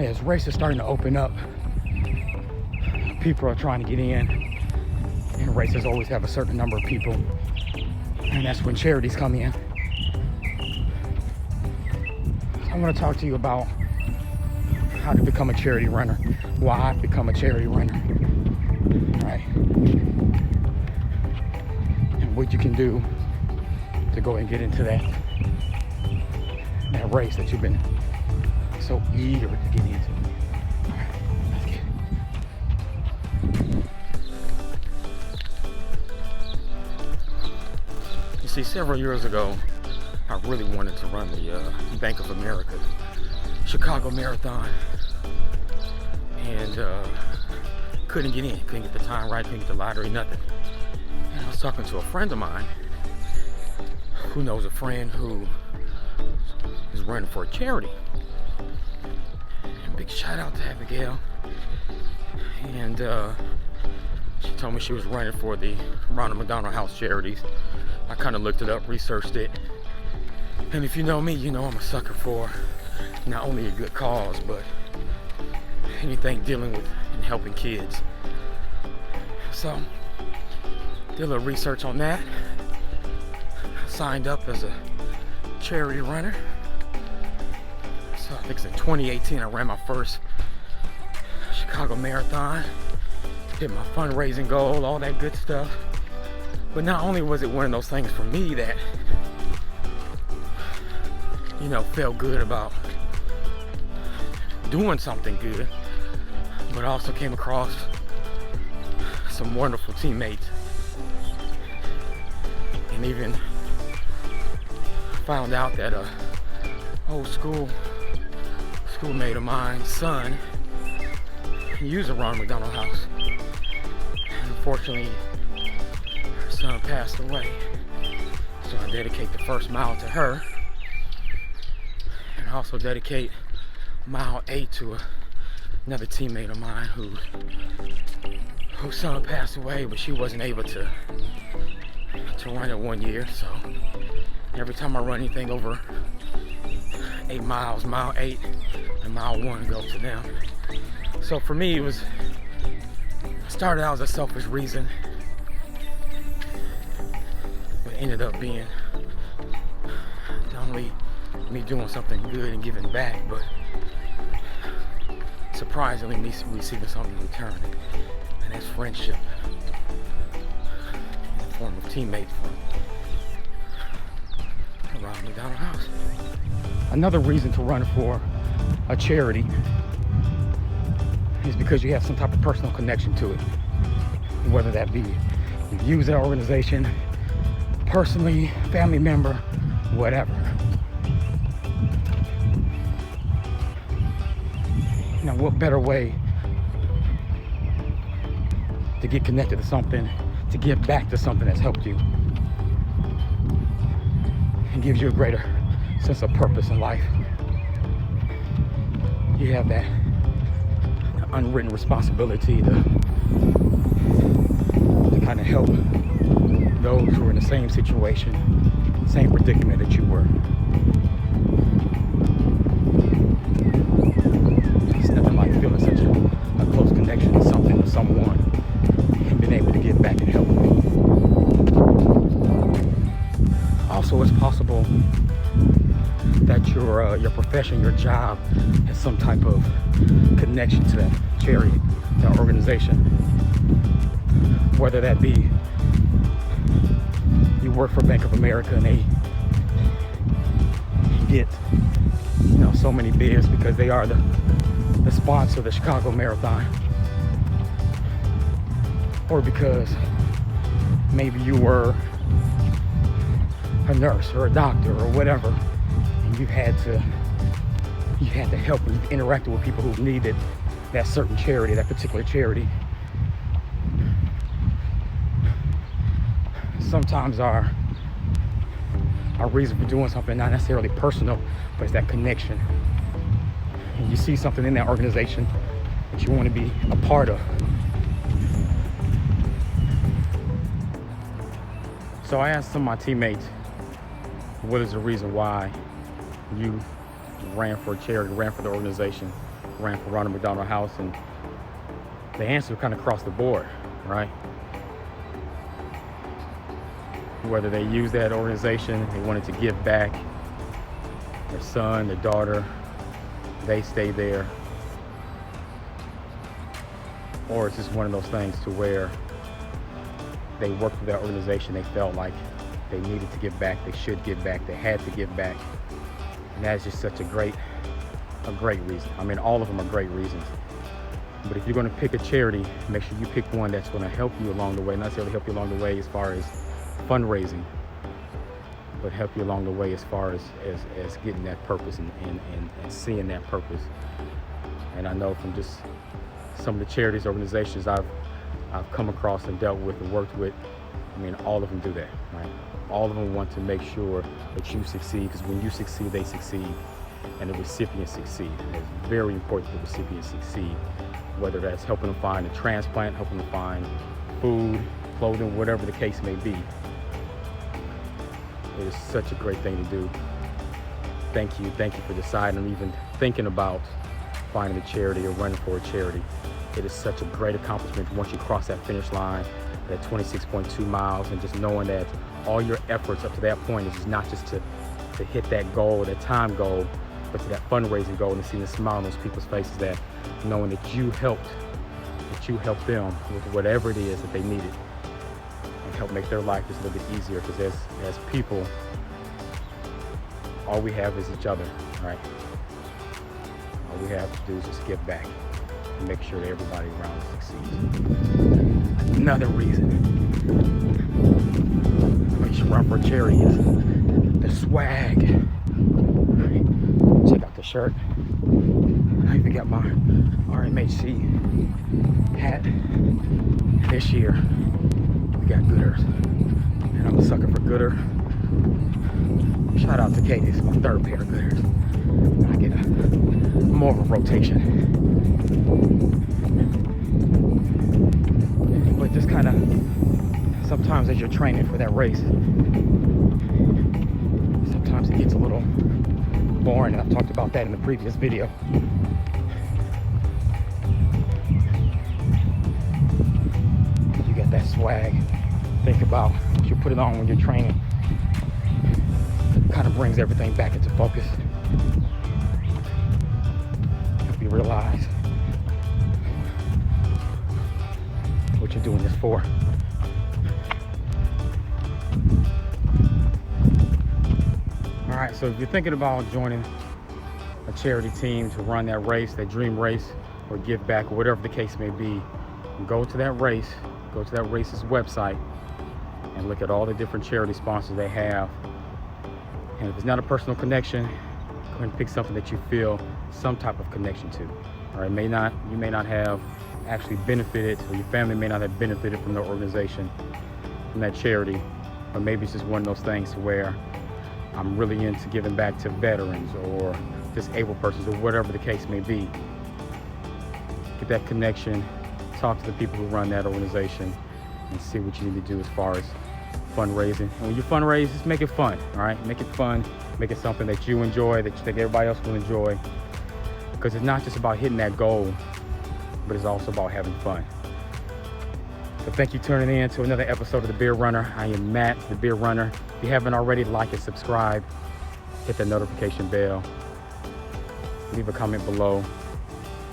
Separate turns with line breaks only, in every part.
as race is starting to open up, people are trying to get in, and races always have a certain number of people, and that's when charities come in. So I want to talk to you about how to become a charity runner, why I've become a charity runner, right? And what you can do to go and get into that race that you've been so eager to get into. All right, let's get it. You see, several years ago, I really wanted to run the Bank of America Chicago Marathon, and couldn't get in, couldn't get the time right, couldn't get the lottery, nothing. And I was talking to a friend of mine who knows a friend who is running for a charity. And big shout out to Abigail. And she told me she was running for the Ronald McDonald House Charities. I kind of looked it up, researched it. And if you know me, you know I'm a sucker for not only a good cause, but anything dealing with and helping kids. So, did a little research on that. Signed up as a charity runner. So I think it's in 2018 I ran my first Chicago Marathon. Hit my fundraising goal, all that good stuff. But not only was it one of those things for me that, you know, felt good about doing something good, but I also came across some wonderful teammates, and even found out that a old schoolmate of mine's son used a Ronald McDonald House. And unfortunately, her son passed away, so I dedicate the first mile to her, and also dedicate mile 8 to another teammate of mine whose son passed away, but she wasn't able to run it 1 year. So every time I run anything over 8 miles, mile 8 and mile 1 go to them. So for me, it started out as a selfish reason, but it ended up being not only me doing something good and giving back, but surprisingly me receiving something in return, and that's friendship in the form of teammates from Ronald McDonald House. Another reason to run for a charity is because you have some type of personal connection to it, whether that be you use that organization personally, family member, whatever. Now, what better way to get connected to something, to give back to something that's helped you and gives you a greater sense of purpose in life. You have that unwritten responsibility to kind of help those who are in the same situation, same predicament that you were. It's nothing like feeling such a close connection to something or someone and being able to give back and help. Also, it's possible that your profession, your job, has some type of connection to that charity, that organization. Whether that be you work for Bank of America and they get, you know, so many bibs because they are the sponsor of the Chicago Marathon, or because maybe you were a nurse or a doctor or whatever, and you had to help and interacted with people who needed that certain charity, that particular charity. Sometimes our reason for doing something not necessarily personal, but it's that connection. And you see something in that organization that you want to be a part of. So I asked some of my teammates, what is the reason why you ran for a charity, ran for the organization? ran for Ronald McDonald House, and the answer kind of across the board, right? Whether they use that organization, they wanted to give back, their son, their daughter, they stay there, or it's just one of those things to where they worked for that organization, they felt like they needed to give back, they should give back, they had to give back. And that's just such a great reason. I mean, all of them are great reasons. But if you're going to pick a charity, make sure you pick one that's going to help you along the way, not necessarily help you along the way as far as fundraising, but help you along the way as far as getting that purpose and seeing that purpose. And I know from just some of the charities, organizations I've come across and dealt with and worked with, I mean, all of them do that, right? All of them want to make sure that you succeed, because when you succeed, they succeed, and the recipients succeed. And it's very important that the recipients succeed, whether that's helping them find a transplant, helping them find food, clothing, whatever the case may be. It is such a great thing to do. Thank you for deciding or even thinking about finding a charity or running for a charity. It is such a great accomplishment once you cross that finish line, that 26.2 miles, and just knowing that all your efforts up to that point is not just to hit that goal, that time goal, but to that fundraising goal, and to see the smile on those people's faces, that knowing that you helped them with whatever it is that they needed, and help make their life just a little bit easier. Because as people, all we have is each other, right? All we have to do is just give back and make sure that everybody around us succeeds. Another reason why you should run for a charity is the swag. Check out the shirt. I even got my RMHC hat. This year, we got Gooders. And I'm a sucker for Gooder. Shout out to Katie, it's my third pair of Gooders. I get more of a rotation. But just kind of, sometimes as you're training for that race, sometimes it gets a little boring, and I've talked about that in the previous video. You got that swag. Think about what you put it on when you're training. It kind of brings everything back into focus. Help you realize what you're doing this for. All right, so if you're thinking about joining a charity team to run that race, that dream race, or give back, or whatever the case may be, go to that race's website and look at all the different charity sponsors they have. And if it's not a personal connection, go ahead and pick something that you feel some type of connection to. All right, you may not have actually benefited, or your family may not have benefited from the organization, from that charity, or maybe it's just one of those things where I'm really into giving back to veterans or disabled persons, or whatever the case may be. Get that connection, talk to the people who run that organization, and see what you need to do as far as fundraising. And when you fundraise, just make it fun, all right? Make it fun, make it something that you enjoy, that you think everybody else will enjoy. Because it's not just about hitting that goal, but it's also about having fun. So thank you for tuning in to another episode of The Beer Runner. I am Matt, The Beer Runner. If you haven't already, like and subscribe. Hit the notification bell. Leave a comment below.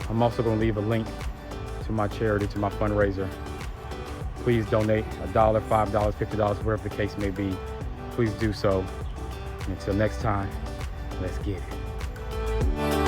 I'm also going to leave a link to my charity, to my fundraiser. Please donate $1, $5, $50, whatever the case may be. Please do so. Until next time, let's get it.